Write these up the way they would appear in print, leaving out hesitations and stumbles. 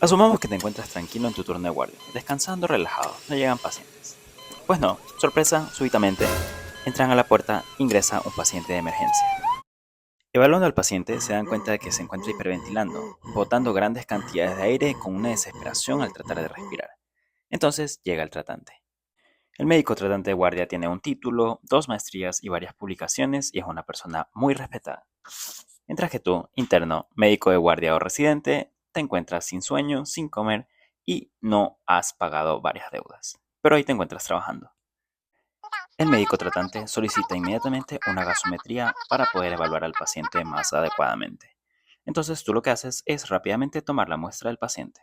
Asumamos que te encuentras tranquilo en tu turno de guardia, descansando relajado, no llegan pacientes. Pues no, sorpresa, súbitamente, entran a la puerta, ingresa un paciente de emergencia. Evaluando al paciente, se dan cuenta de que se encuentra hiperventilando, botando grandes cantidades de aire con una desesperación al tratar de respirar. Entonces llega el tratante. El médico tratante de guardia tiene un título, 2 maestrías y varias publicaciones y es una persona muy respetada. Mientras que tú, interno, médico de guardia o residente, te encuentras sin sueño, sin comer y no has pagado varias deudas. Pero ahí te encuentras trabajando. El médico tratante solicita inmediatamente una gasometría para poder evaluar al paciente más adecuadamente. Entonces tú lo que haces es rápidamente tomar la muestra del paciente.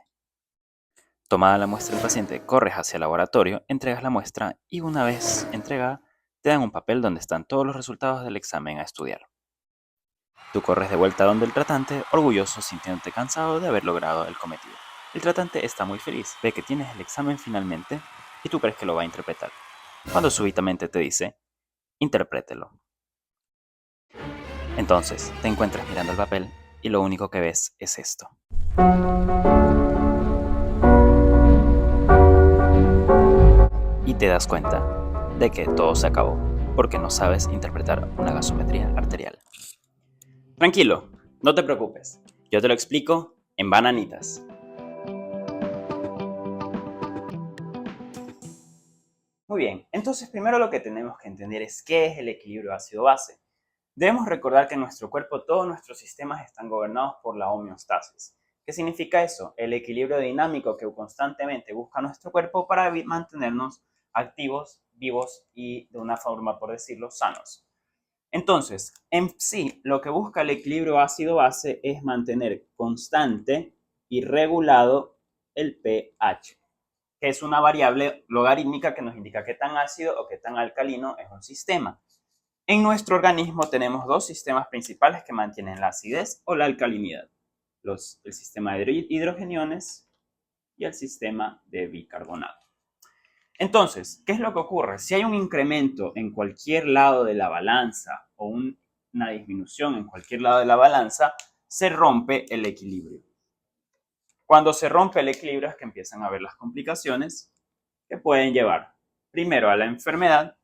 Tomada la muestra del paciente, corres hacia el laboratorio, entregas la muestra y una vez entregada, te dan un papel donde están todos los resultados del examen a estudiar. Tú corres de vuelta donde el tratante, orgulloso, sintiéndote cansado de haber logrado el cometido. El tratante está muy feliz, ve que tienes el examen finalmente y tú crees que lo va a interpretar. Cuando súbitamente te dice, interprételo. Entonces, te encuentras mirando el papel y lo único que ves es esto. Y te das cuenta de que todo se acabó, porque no sabes interpretar una gasometría arterial. Tranquilo, no te preocupes. Yo te lo explico en bananitas. Muy bien, entonces primero lo que tenemos que entender es qué es el equilibrio ácido-base. Debemos recordar que en nuestro cuerpo todos nuestros sistemas están gobernados por la homeostasis. ¿Qué significa eso? El equilibrio dinámico que constantemente busca nuestro cuerpo para mantenernos activos, vivos y de una forma, por decirlo, sanos. Entonces, en sí, lo que busca el equilibrio ácido-base es mantener constante y regulado el pH, que es una variable logarítmica que nos indica qué tan ácido o qué tan alcalino es un sistema. En nuestro organismo tenemos dos sistemas principales que mantienen la acidez o la alcalinidad. El sistema de hidrogeniones y el sistema de bicarbonato. Entonces, ¿qué es lo que ocurre? Si hay un incremento en cualquier lado de la balanza o una disminución en cualquier lado de la balanza, se rompe el equilibrio. Cuando se rompe el equilibrio es que empiezan a haber las complicaciones que pueden llevar primero a la enfermedad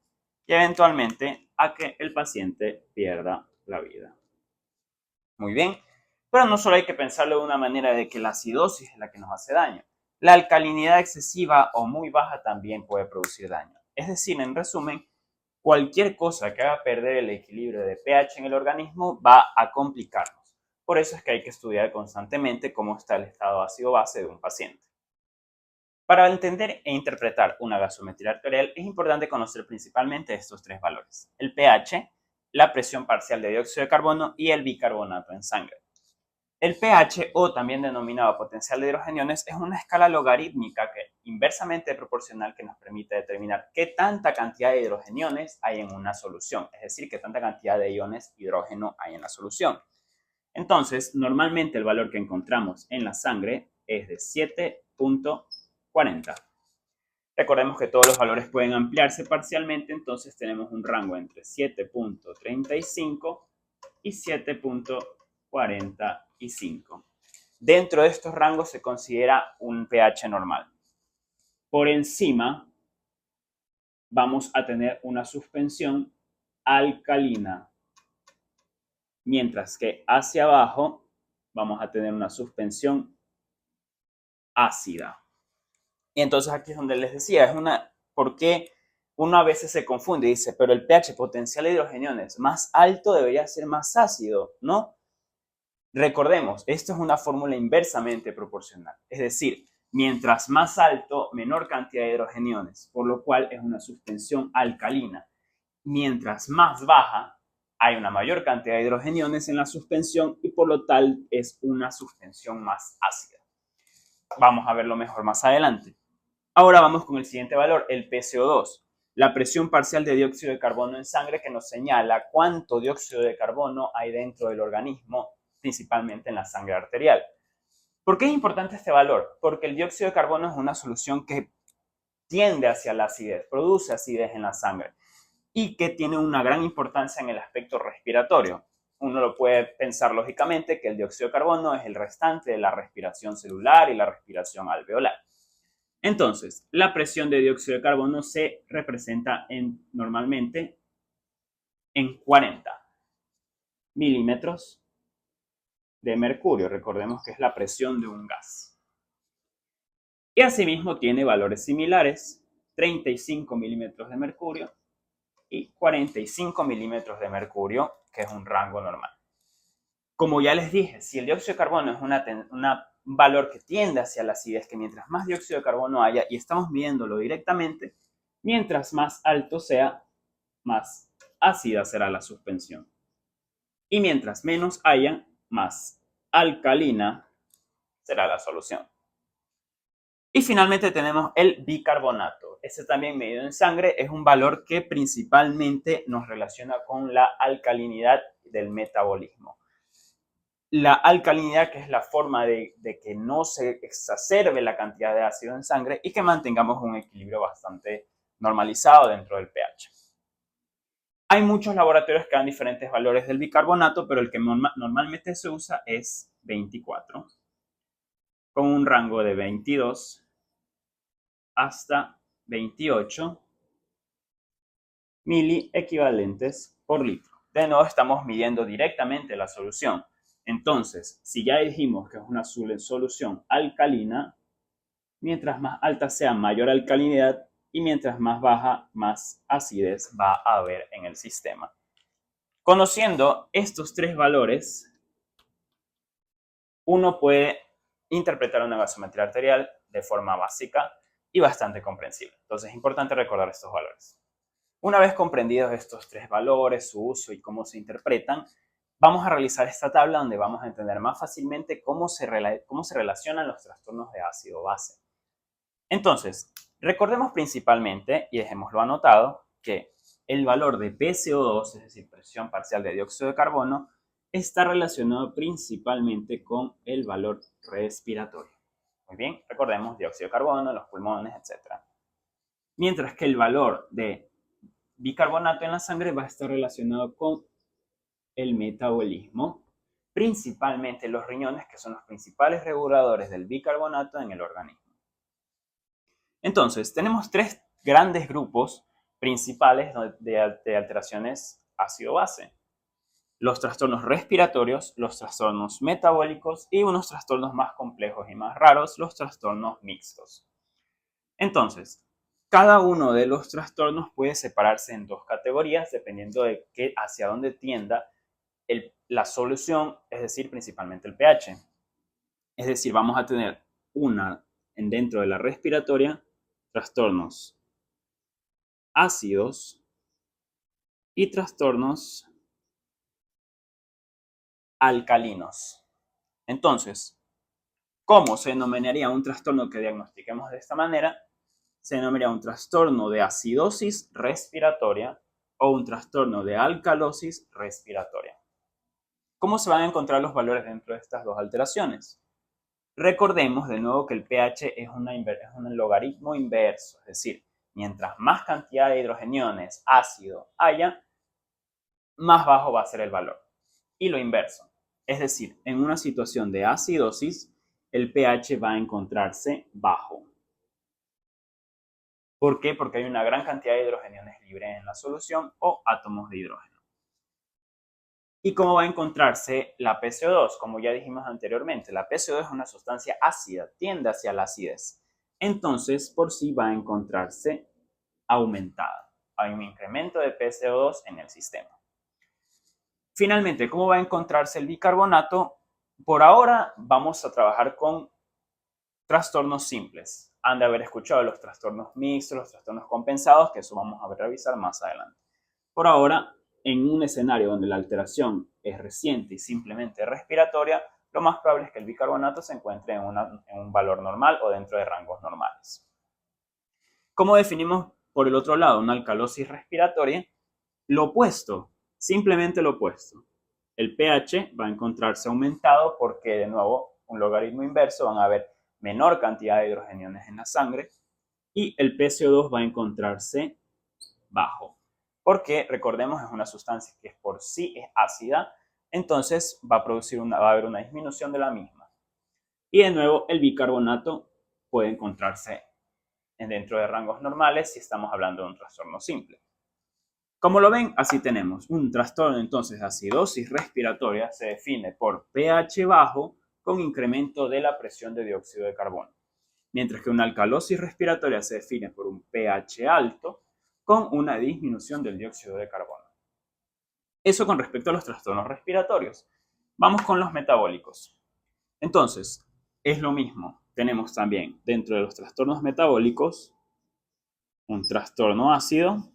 y eventualmente a que el paciente pierda la vida. Muy bien, pero no solo hay que pensarlo de una manera de que la acidosis es la que nos hace daño. La alcalinidad excesiva o muy baja también puede producir daño. Es decir, en resumen, cualquier cosa que haga perder el equilibrio de pH en el organismo va a complicarnos. Por eso es que hay que estudiar constantemente cómo está el estado ácido-base de un paciente. Para entender e interpretar una gasometría arterial es importante conocer principalmente estos tres valores: el pH, la presión parcial de dióxido de carbono y el bicarbonato en sangre. El pH, o también denominado potencial de hidrogeniones, es una escala logarítmica inversamente proporcional que nos permite determinar qué tanta cantidad de hidrogeniones hay en una solución, es decir, qué tanta cantidad de iones hidrógeno hay en la solución. Entonces, normalmente el valor que encontramos en la sangre es de 7.40. Recordemos que todos los valores pueden ampliarse parcialmente, entonces tenemos un rango entre 7.35 y 7.45. Dentro de estos rangos se considera un pH normal. Por encima vamos a tener una suspensión alcalina, mientras que hacia abajo vamos a tener una suspensión ácida. Y entonces aquí es donde les decía, ¿por qué uno a veces se confunde y dice, pero el pH potencial de hidrogeniones más alto debería ser más ácido, ¿no? Recordemos, esto es una fórmula inversamente proporcional, es decir, mientras más alto, menor cantidad de hidrogeniones, por lo cual es una suspensión alcalina. Mientras más baja, hay una mayor cantidad de hidrogeniones en la suspensión y por lo tal es una suspensión más ácida. Vamos a verlo mejor más adelante. Ahora vamos con el siguiente valor, el PCO2, la presión parcial de dióxido de carbono en sangre, que nos señala cuánto dióxido de carbono hay dentro del organismo, principalmente en la sangre arterial. ¿Por qué es importante este valor? Porque el dióxido de carbono es una solución que tiende hacia la acidez, produce acidez en la sangre y que tiene una gran importancia en el aspecto respiratorio. uno lo puede pensar lógicamente que el dióxido de carbono es el restante de la respiración celular y la respiración alveolar. Entonces, la presión de dióxido de carbono se representa normalmente en 40 milímetros de mercurio. Recordemos que es la presión de un gas. Y asimismo tiene valores similares, 35 milímetros de mercurio y 45 milímetros de mercurio, que es un rango normal. Como ya les dije, si el dióxido de carbono es un valor que tiende hacia la acidez, que mientras más dióxido de carbono haya, y estamos midiéndolo directamente, mientras más alto sea, más ácida será la suspensión. Y mientras menos haya, más alcalina será la solución. Y finalmente tenemos el bicarbonato. Ese también medido en sangre es un valor que principalmente nos relaciona con la alcalinidad del metabolismo. La alcalinidad, que es la forma de que no se exacerbe la cantidad de ácido en sangre y que mantengamos un equilibrio bastante normalizado dentro del pH. Hay muchos laboratorios que dan diferentes valores del bicarbonato, pero el que normalmente se usa es 24, con un rango de 22 hasta 28 miliequivalentes por litro. De nuevo estamos midiendo directamente la solución. Entonces, si ya dijimos que es una solución alcalina, mientras más alta sea, mayor alcalinidad, y mientras más baja, más acidez va a haber en el sistema. Conociendo estos tres valores, uno puede interpretar una gasometría arterial de forma básica y bastante comprensible. Entonces es importante recordar estos valores. Una vez comprendidos estos tres valores, su uso y cómo se interpretan, vamos a realizar esta tabla donde vamos a entender más fácilmente cómo se relacionan los trastornos de ácido-base. Entonces, recordemos principalmente, y dejémoslo anotado, que el valor de PCO2, es decir, presión parcial de dióxido de carbono, está relacionado principalmente con el valor respiratorio. Muy bien, recordemos dióxido de carbono, los pulmones, etc. Mientras que el valor de bicarbonato en la sangre va a estar relacionado con el metabolismo, principalmente los riñones, que son los principales reguladores del bicarbonato en el organismo. Entonces, tenemos tres grandes grupos principales de alteraciones ácido-base. Los trastornos respiratorios, los trastornos metabólicos y unos trastornos más complejos y más raros, los trastornos mixtos. Entonces, cada uno de los trastornos puede separarse en dos categorías dependiendo de hacia dónde tienda la solución, es decir, principalmente el pH. Es decir, vamos a tener dentro de la respiratoria, trastornos ácidos y trastornos alcalinos. Entonces, ¿cómo se denominaría un trastorno que diagnostiquemos de esta manera? Se denominaría un trastorno de acidosis respiratoria o un trastorno de alcalosis respiratoria. ¿Cómo se van a encontrar los valores dentro de estas dos alteraciones? Recordemos de nuevo que el pH es un logaritmo inverso, es decir, mientras más cantidad de hidrogeniones ácido haya, más bajo va a ser el valor. Y lo inverso, es decir, en una situación de acidosis, el pH va a encontrarse bajo. ¿Por qué? Porque hay una gran cantidad de hidrogeniones libres en la solución o átomos de hidrógeno. ¿Y cómo va a encontrarse la PCO2? Como ya dijimos anteriormente, la PCO2 es una sustancia ácida, tiende hacia la acidez. Entonces, por sí va a encontrarse aumentada. Hay un incremento de PCO2 en el sistema. Finalmente, ¿cómo va a encontrarse el bicarbonato? Por ahora vamos a trabajar con trastornos simples. Han de haber escuchado los trastornos mixtos, los trastornos compensados, que eso vamos a revisar más adelante. Por ahora, en un escenario donde la alteración es reciente y simplemente respiratoria, lo más probable es que el bicarbonato se encuentre en un valor normal o dentro de rangos normales. ¿Cómo definimos, por el otro lado, una alcalosis respiratoria? Lo opuesto, simplemente lo opuesto. El pH va a encontrarse aumentado porque, de nuevo, un logaritmo inverso, van a haber menor cantidad de hidrogeniones en la sangre y el PCO2 va a encontrarse bajo. Porque, recordemos, es una sustancia que por sí es ácida, entonces va a haber una disminución de la misma. Y de nuevo, el bicarbonato puede encontrarse dentro de rangos normales si estamos hablando de un trastorno simple. Como lo ven, así tenemos un trastorno entonces de acidosis respiratoria, se define por pH bajo con incremento de la presión de dióxido de carbono, mientras que una alcalosis respiratoria se define por un pH alto con una disminución del dióxido de carbono. Eso con respecto a los trastornos respiratorios. Vamos con los metabólicos. Entonces, es lo mismo. Tenemos también dentro de los trastornos metabólicos un trastorno ácido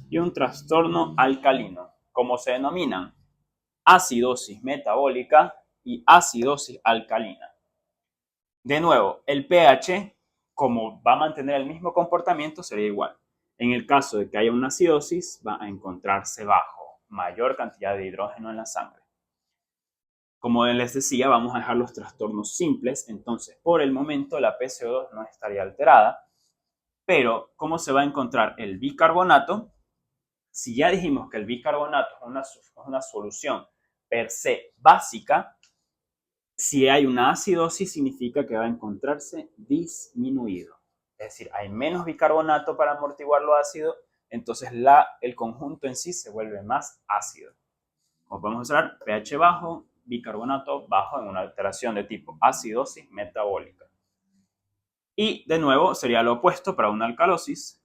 y un trastorno alcalino, como se denominan acidosis metabólica y acidosis alcalina. De nuevo, el pH, como va a mantener el mismo comportamiento, sería igual. En el caso de que haya una acidosis, va a encontrarse bajo, mayor cantidad de hidrógeno en la sangre. Como les decía, vamos a dejar los trastornos simples, entonces por el momento la PCO2 no estaría alterada, pero ¿cómo se va a encontrar el bicarbonato? Si ya dijimos que el bicarbonato es una solución per se básica, si hay una acidosis significa que va a encontrarse disminuido. Es decir, hay menos bicarbonato para amortiguar lo ácido, entonces el conjunto en sí se vuelve más ácido. Como podemos observar, pH bajo, bicarbonato bajo en una alteración de tipo acidosis metabólica. Y de nuevo sería lo opuesto para una alcalosis,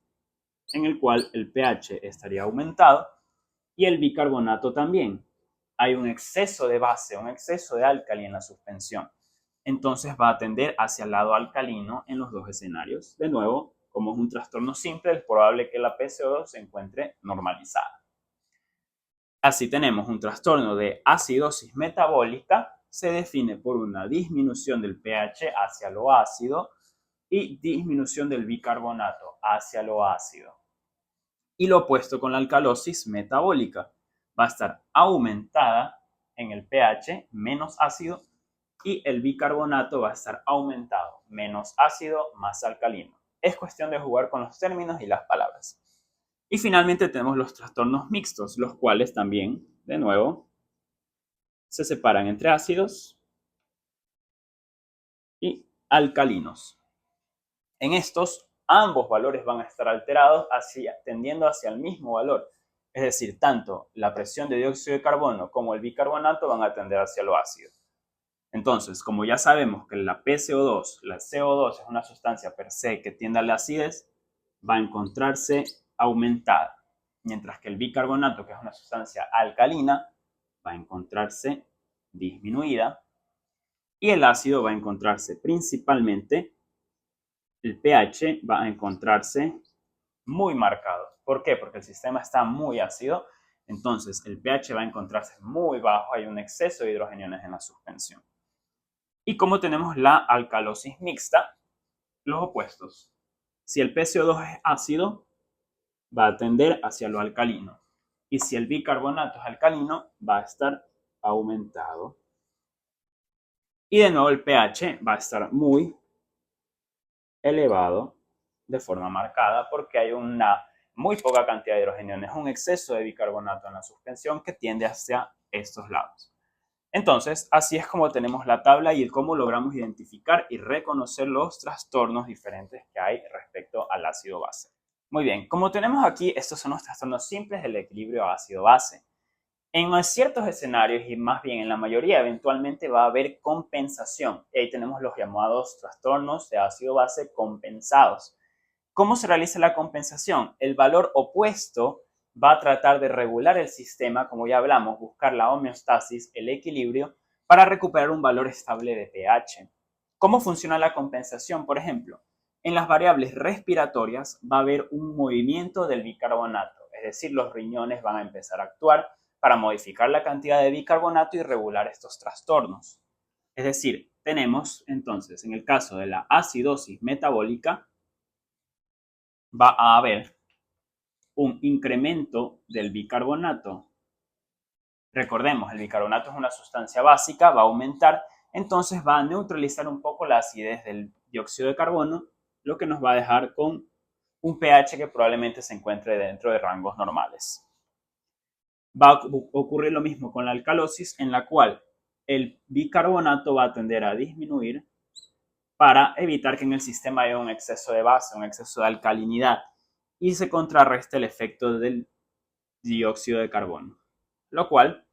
en el cual el pH estaría aumentado y el bicarbonato también. Hay un exceso de base, un exceso de álcali en la suspensión. Entonces va a tender hacia el lado alcalino en los dos escenarios. De nuevo, como es un trastorno simple, es probable que la PCO2 se encuentre normalizada. Así tenemos un trastorno de acidosis metabólica, se define por una disminución del pH hacia lo ácido y disminución del bicarbonato hacia lo ácido. Y lo opuesto con la alcalosis metabólica, va a estar aumentada en el pH, menos ácido, y el bicarbonato va a estar aumentado, menos ácido, más alcalino. Es cuestión de jugar con los términos y las palabras. Y finalmente tenemos los trastornos mixtos, los cuales también, de nuevo, se separan entre ácidos y alcalinos. En estos, ambos valores van a estar alterados tendiendo hacia el mismo valor. Es decir, tanto la presión de dióxido de carbono como el bicarbonato van a tender hacia lo ácido. Entonces, como ya sabemos que la PCO2, la CO2 es una sustancia per se que tiende a la acidez, va a encontrarse aumentada, mientras que el bicarbonato, que es una sustancia alcalina, va a encontrarse disminuida, y el ácido va a encontrarse principalmente, el pH va a encontrarse muy marcado. ¿Por qué? Porque el sistema está muy ácido, entonces el pH va a encontrarse muy bajo, hay un exceso de hidrogeniones en la suspensión. Y como tenemos la alcalosis mixta, los opuestos. Si el PCO2 es ácido, va a tender hacia lo alcalino. Y si el bicarbonato es alcalino, va a estar aumentado. Y de nuevo el pH va a estar muy elevado de forma marcada porque hay una muy poca cantidad de hidrogeniones, un exceso de bicarbonato en la suspensión que tiende hacia estos lados. Entonces, así es como tenemos la tabla y cómo logramos identificar y reconocer los trastornos diferentes que hay respecto al ácido base. Muy bien, como tenemos aquí, estos son los trastornos simples del equilibrio ácido-base. En ciertos escenarios, y más bien en la mayoría, eventualmente va a haber compensación. Y ahí tenemos los llamados trastornos de ácido-base compensados. ¿Cómo se realiza la compensación? El valor opuesto va a tratar de regular el sistema, como ya hablamos, buscar la homeostasis, el equilibrio, para recuperar un valor estable de pH. ¿Cómo funciona la compensación? Por ejemplo, en las variables respiratorias va a haber un movimiento del bicarbonato, es decir, los riñones van a empezar a actuar para modificar la cantidad de bicarbonato y regular estos trastornos. Es decir, tenemos entonces, en el caso de la acidosis metabólica, va a haber un incremento del bicarbonato. Recordemos, el bicarbonato es una sustancia básica, va a aumentar, entonces va a neutralizar un poco la acidez del dióxido de carbono, lo que nos va a dejar con un pH que probablemente se encuentre dentro de rangos normales. va a ocurrir lo mismo con la alcalosis, en la cual el bicarbonato va a tender a disminuir para evitar que en el sistema haya un exceso de base, un exceso de alcalinidad, y se contrarreste el efecto del dióxido de carbono, lo cual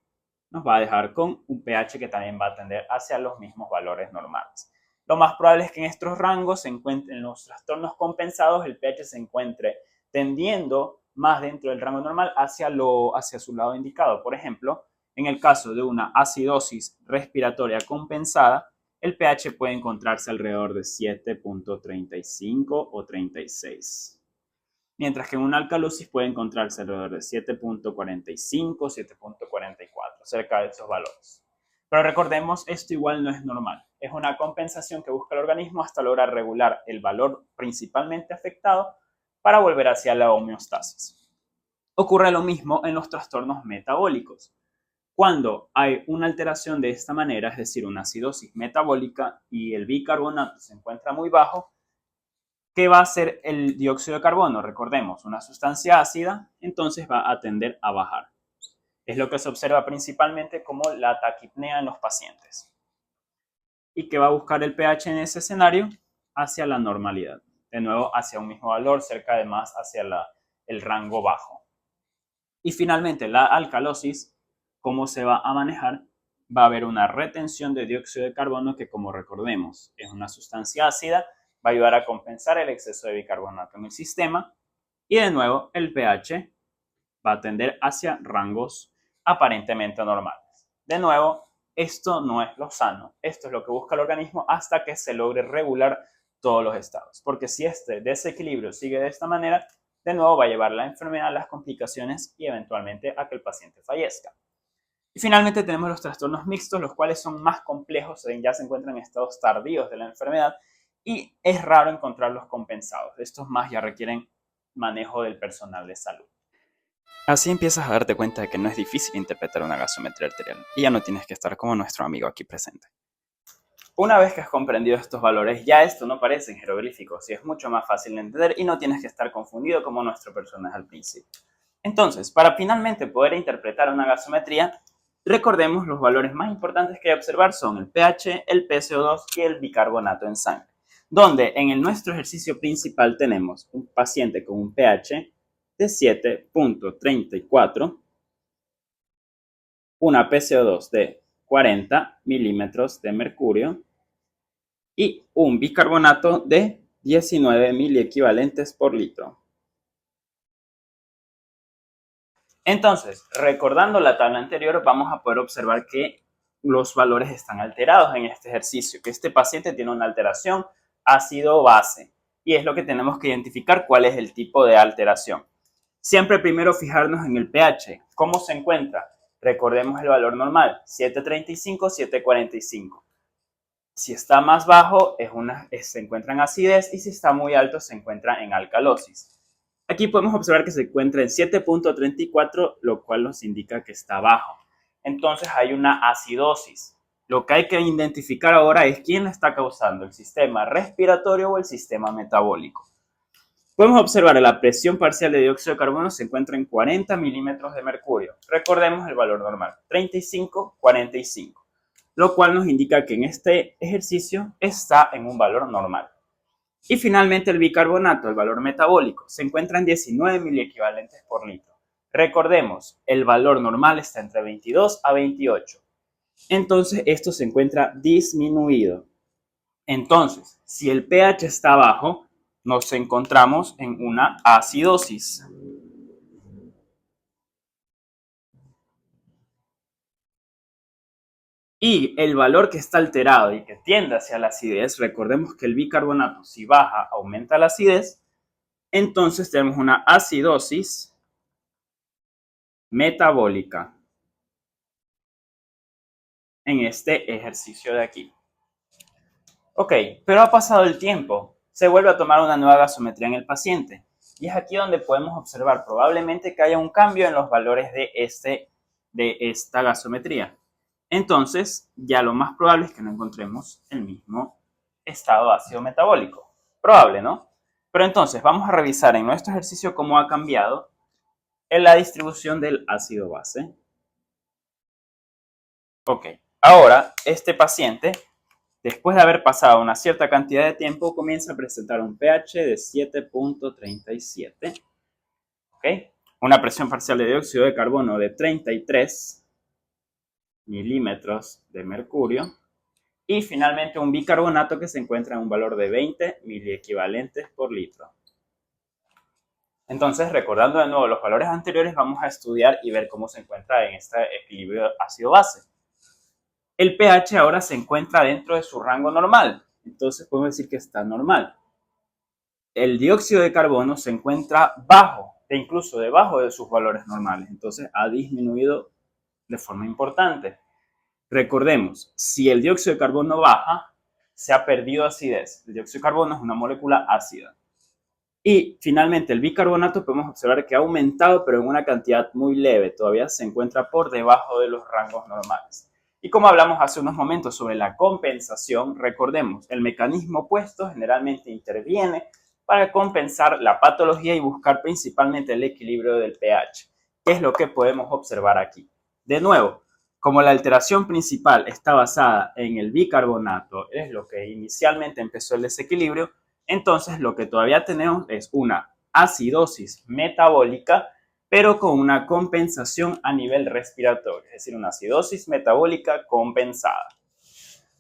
nos va a dejar con un pH que también va a tender hacia los mismos valores normales. Lo más probable es que en estos rangos se encuentren, en los trastornos compensados, el pH se encuentre tendiendo más dentro del rango normal hacia su lado indicado. Por ejemplo, en el caso de una acidosis respiratoria compensada, el pH puede encontrarse alrededor de 7.35 o 36, mientras que en una alcalosis puede encontrarse alrededor de 7.45, 7.44, cerca de esos valores. Pero recordemos, esto igual no es normal. Es una compensación que busca el organismo hasta lograr regular el valor principalmente afectado para volver hacia la homeostasis. Ocurre lo mismo en los trastornos metabólicos. Cuando hay una alteración de esta manera, es decir, una acidosis metabólica y el bicarbonato se encuentra muy bajo, ¿qué va a hacer el dióxido de carbono? Recordemos, una sustancia ácida, entonces va a tender a bajar. Es lo que se observa principalmente como la taquipnea en los pacientes. ¿Y qué va a buscar el pH en ese escenario? Hacia la normalidad. De nuevo, hacia un mismo valor, cerca de más hacia el rango bajo. Y finalmente, la alcalosis, ¿cómo se va a manejar? Va a haber una retención de dióxido de carbono que, como recordemos, es una sustancia ácida, va a ayudar a compensar el exceso de bicarbonato en el sistema. Y de nuevo, el pH va a tender hacia rangos aparentemente normales. De nuevo, esto no es lo sano. Esto es lo que busca el organismo hasta que se logre regular todos los estados. Porque si este desequilibrio sigue de esta manera, de nuevo va a llevar la enfermedad a las complicaciones y eventualmente a que el paciente fallezca. Y finalmente tenemos los trastornos mixtos, los cuales son más complejos, ya se encuentran en estados tardíos de la enfermedad y es raro encontrarlos compensados. Estos más ya requieren manejo del personal de salud. Así empiezas a darte cuenta de que no es difícil interpretar una gasometría arterial y ya no tienes que estar como nuestro amigo aquí presente. Una vez que has comprendido estos valores, ya esto no parece en jeroglíficos y es mucho más fácil de entender y no tienes que estar confundido como nuestro personaje al principio. Entonces, para finalmente poder interpretar una gasometría, recordemos los valores más importantes que hay que observar son el pH, el PCO2 y el bicarbonato en sangre, donde en nuestro ejercicio principal tenemos un paciente con un pH de 7.34, una PCO2 de 40 milímetros de mercurio y un bicarbonato de 19 miliequivalentes por litro. Entonces, recordando la tabla anterior, vamos a poder observar que los valores están alterados en este ejercicio, que este paciente tiene una alteración ácido-base y es lo que tenemos que identificar cuál es el tipo de alteración. Siempre primero fijarnos en el pH. ¿Cómo se encuentra? Recordemos el valor normal, 7.35, 7.45. Si está más bajo, se encuentra en acidez y si está muy alto, se encuentra en alcalosis. Aquí podemos observar que se encuentra en 7.34, lo cual nos indica que está bajo. Entonces hay una acidosis. Lo que hay que identificar ahora es quién la está causando, el sistema respiratorio o el sistema metabólico. Podemos observar que la presión parcial de dióxido de carbono se encuentra en 40 milímetros de mercurio. Recordemos el valor normal, 35, 45, lo cual nos indica que en este ejercicio está en un valor normal. Y finalmente el bicarbonato, el valor metabólico, se encuentra en 19 miliequivalentes por litro. Recordemos, el valor normal está entre 22 a 28. Entonces esto se encuentra disminuido. Entonces, si el pH está bajo, nos encontramos en una acidosis. Y el valor que está alterado y que tiende hacia la acidez, recordemos que el bicarbonato, si baja, aumenta la acidez, entonces tenemos una acidosis metabólica en este ejercicio de aquí. Ok, pero ha pasado el tiempo, se vuelve a tomar una nueva gasometría en el paciente y es aquí donde podemos observar probablemente que haya un cambio en los valores de esta gasometría. Entonces, ya lo más probable es que no encontremos el mismo estado ácido metabólico. Probable, ¿no? Pero entonces, vamos a revisar en nuestro ejercicio cómo ha cambiado en la distribución del ácido base. Ok, ahora este paciente, después de haber pasado una cierta cantidad de tiempo, comienza a presentar un pH de 7.37, ¿ok? Una presión parcial de dióxido de carbono de 33 milímetros de mercurio y finalmente un bicarbonato que se encuentra en un valor de 20 miliequivalentes por litro. Entonces, recordando de nuevo los valores anteriores, vamos a estudiar y ver cómo se encuentra en este equilibrio ácido-base. El pH ahora se encuentra dentro de su rango normal, entonces podemos decir que está normal. El dióxido de carbono se encuentra bajo e incluso debajo de sus valores normales, entonces ha disminuido de forma importante. Recordemos, si el dióxido de carbono baja, se ha perdido acidez. El dióxido de carbono es una molécula ácida. Y finalmente el bicarbonato podemos observar que ha aumentado, pero en una cantidad muy leve. Todavía se encuentra por debajo de los rangos normales. Y como hablamos hace unos momentos sobre la compensación, recordemos, el mecanismo opuesto generalmente interviene para compensar la patología y buscar principalmente el equilibrio del pH, que es lo que podemos observar aquí. De nuevo, como la alteración principal está basada en el bicarbonato, es lo que inicialmente empezó el desequilibrio, entonces lo que todavía tenemos es una acidosis metabólica, pero con una compensación a nivel respiratorio, es decir, una acidosis metabólica compensada.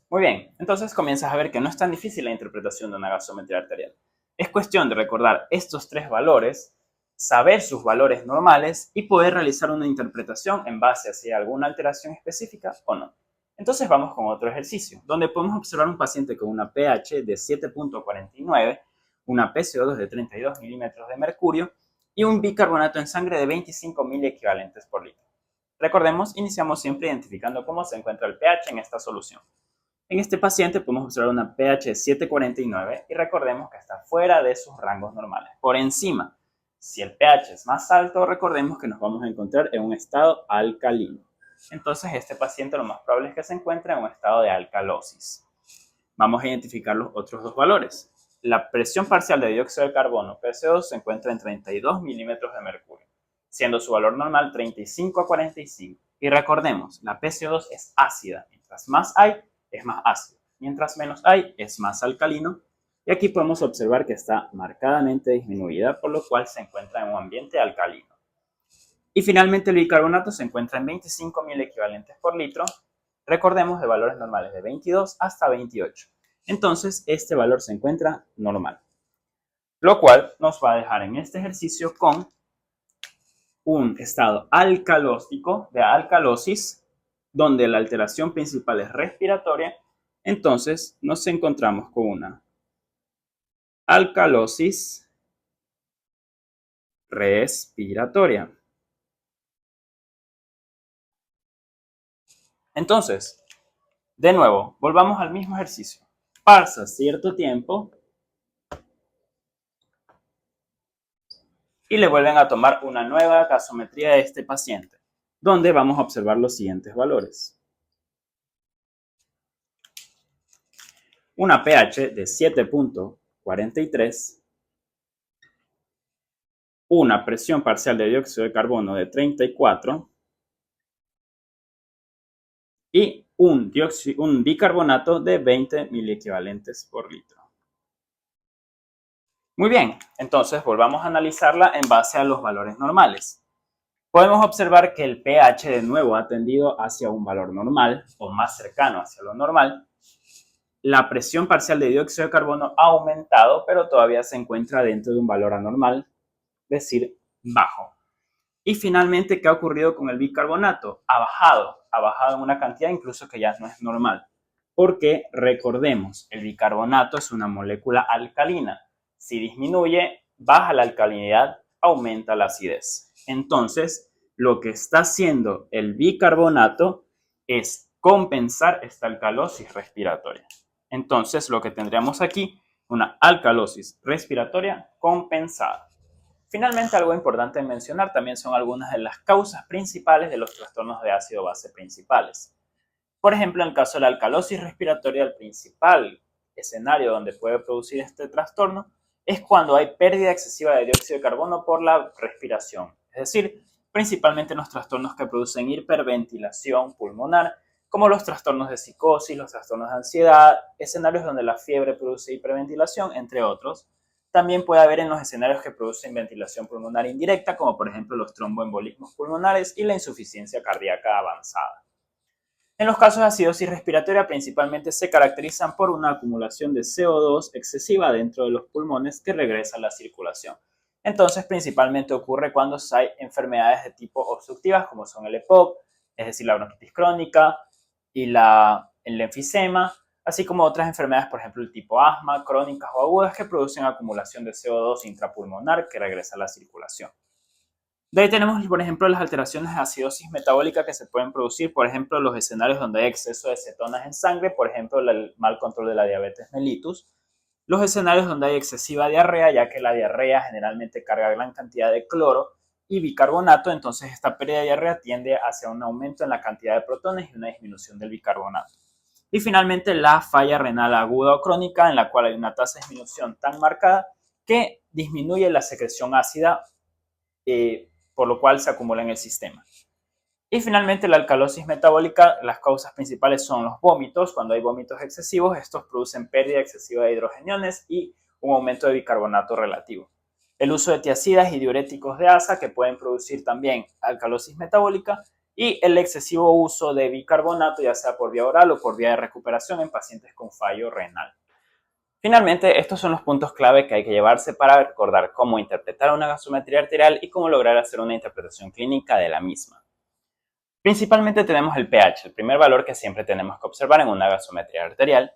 Muy bien, entonces comienzas a ver que no es tan difícil la interpretación de una gasometría arterial. Es cuestión de recordar estos tres valores, saber sus valores normales y poder realizar una interpretación en base a si hay alguna alteración específica o no. Entonces vamos con otro ejercicio, donde podemos observar un paciente con una pH de 7.49, una PCO2 de 32 milímetros de mercurio y un bicarbonato en sangre de 25 miliequivalentes por litro. Recordemos, iniciamos siempre identificando cómo se encuentra el pH en esta solución. En este paciente podemos observar una pH de 7.49 y recordemos que está fuera de sus rangos normales, por encima. Si el pH es más alto, recordemos que nos vamos a encontrar en un estado alcalino. Entonces, este paciente lo más probable es que se encuentre en un estado de alcalosis. Vamos a identificar los otros dos valores. La presión parcial de dióxido de carbono, PCO2, se encuentra en 32 milímetros de mercurio, siendo su valor normal 35 a 45. Y recordemos, la PCO2 es ácida. Mientras más hay, es más ácido. Mientras menos hay, es más alcalino. Y aquí podemos observar que está marcadamente disminuida, por lo cual se encuentra en un ambiente alcalino. Y finalmente el bicarbonato se encuentra en 25 miliequivalentes por litro. Recordemos de valores normales de 22 hasta 28. Entonces este valor se encuentra normal. Lo cual nos va a dejar en este ejercicio con un estado alcalótico de alcalosis, donde la alteración principal es respiratoria. Entonces nos encontramos con una alcalosis respiratoria. Entonces, de nuevo, volvamos al mismo ejercicio. Pasa cierto tiempo y le vuelven a tomar una nueva gasometría de este paciente, donde vamos a observar los siguientes valores. Una pH de 7.43, una presión parcial de dióxido de carbono de 34 y un bicarbonato de 20 miliequivalentes por litro. Muy bien, entonces volvamos a analizarla en base a los valores normales. Podemos observar que el pH de nuevo ha tendido hacia un valor normal o más cercano hacia lo normal. La presión parcial de dióxido de carbono ha aumentado, pero todavía se encuentra dentro de un valor anormal, es decir, bajo. Y finalmente, ¿qué ha ocurrido con el bicarbonato? Ha bajado en una cantidad incluso que ya no es normal. Porque recordemos, el bicarbonato es una molécula alcalina. Si disminuye, baja la alcalinidad, aumenta la acidez. Entonces, lo que está haciendo el bicarbonato es compensar esta alcalosis respiratoria. Entonces, lo que tendríamos aquí, una alcalosis respiratoria compensada. Finalmente, algo importante mencionar también son algunas de las causas principales de los trastornos de ácido-base principales. Por ejemplo, en el caso de la alcalosis respiratoria, el principal escenario donde puede producir este trastorno es cuando hay pérdida excesiva de dióxido de carbono por la respiración, es decir, principalmente en los trastornos que producen hiperventilación pulmonar, como los trastornos de psicosis, los trastornos de ansiedad, escenarios donde la fiebre produce hiperventilación, entre otros. También puede haber en los escenarios que producen ventilación pulmonar indirecta, como por ejemplo los tromboembolismos pulmonares y la insuficiencia cardíaca avanzada. En los casos de acidosis respiratoria principalmente se caracterizan por una acumulación de CO2 excesiva dentro de los pulmones que regresa a la circulación. Entonces principalmente ocurre cuando hay enfermedades de tipo obstructivas como son el EPOC, es decir, la bronquitis crónica y el enfisema, así como otras enfermedades, por ejemplo el tipo asma, crónicas o agudas que producen acumulación de CO2 intrapulmonar que regresa a la circulación. De ahí tenemos, por ejemplo, las alteraciones de acidosis metabólica que se pueden producir, por ejemplo, los escenarios donde hay exceso de cetonas en sangre, por ejemplo, el mal control de la diabetes mellitus, los escenarios donde hay excesiva diarrea, ya que la diarrea generalmente carga gran cantidad de cloro y bicarbonato, entonces esta pérdida de diarrea tiende hacia un aumento en la cantidad de protones y una disminución del bicarbonato. Y finalmente la falla renal aguda o crónica, en la cual hay una tasa de disminución tan marcada que disminuye la secreción ácida, por lo cual se acumula en el sistema. Y finalmente la alcalosis metabólica, las causas principales son los vómitos. Cuando hay vómitos excesivos, estos producen pérdida excesiva de hidrogeniones y un aumento de bicarbonato relativo. El uso de tiazidas y diuréticos de asa que pueden producir también alcalosis metabólica y el excesivo uso de bicarbonato, ya sea por vía oral o por vía de recuperación en pacientes con fallo renal. Finalmente, estos son los puntos clave que hay que llevarse para recordar cómo interpretar una gasometría arterial y cómo lograr hacer una interpretación clínica de la misma. Principalmente tenemos el pH, el primer valor que siempre tenemos que observar en una gasometría arterial.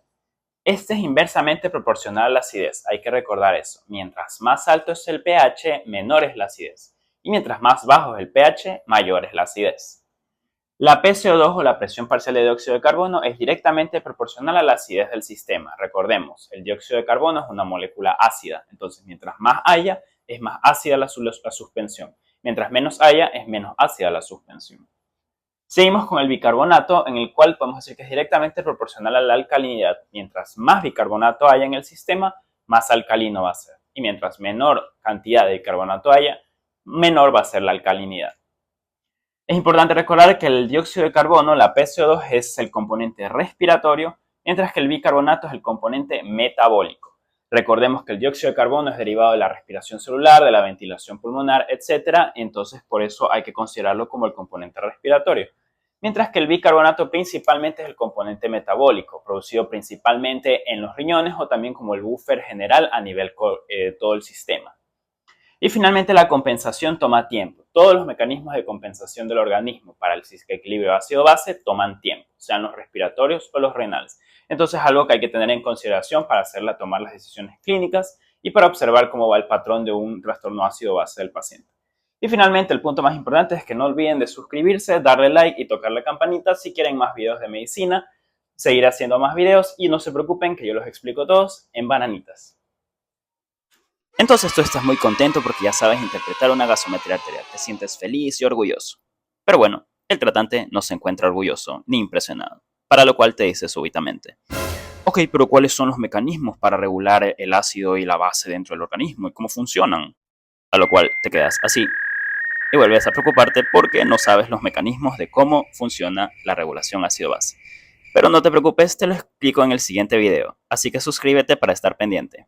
Este es inversamente proporcional a la acidez, hay que recordar eso. Mientras más alto es el pH, menor es la acidez. Y mientras más bajo es el pH, mayor es la acidez. La PCO2 o la presión parcial de dióxido de carbono es directamente proporcional a la acidez del sistema. Recordemos, el dióxido de carbono es una molécula ácida, entonces mientras más haya, es más ácida la suspensión. Mientras menos haya, es menos ácida la suspensión. Seguimos con el bicarbonato, en el cual podemos decir que es directamente proporcional a la alcalinidad. Mientras más bicarbonato haya en el sistema, más alcalino va a ser. Y mientras menor cantidad de bicarbonato haya, menor va a ser la alcalinidad. Es importante recordar que el dióxido de carbono, la PCO2, es el componente respiratorio, mientras que el bicarbonato es el componente metabólico. Recordemos que el dióxido de carbono es derivado de la respiración celular, de la ventilación pulmonar, etc. Entonces, por eso hay que considerarlo como el componente respiratorio. Mientras que el bicarbonato principalmente es el componente metabólico, producido principalmente en los riñones o también como el buffer general a nivel de todo el sistema. Y finalmente la compensación toma tiempo. Todos los mecanismos de compensación del organismo para el equilibrio ácido-base toman tiempo, sean los respiratorios o los renales. Entonces es algo que hay que tener en consideración para tomar las decisiones clínicas y para observar cómo va el patrón de un trastorno ácido-base del paciente. Y finalmente el punto más importante es que no olviden de suscribirse, darle like y tocar la campanita si quieren más videos de medicina. Seguiré haciendo más videos y no se preocupen que yo los explico todos en bananitas. Entonces tú estás muy contento porque ya sabes interpretar una gasometría arterial, te sientes feliz y orgulloso. Pero bueno, el tratante no se encuentra orgulloso ni impresionado, para lo cual te dice súbitamente: ok, pero ¿cuáles son los mecanismos para regular el ácido y la base dentro del organismo y cómo funcionan? A lo cual te quedas así y vuelves a preocuparte porque no sabes los mecanismos de cómo funciona la regulación ácido-base. Pero no te preocupes, te lo explico en el siguiente video, así que suscríbete para estar pendiente.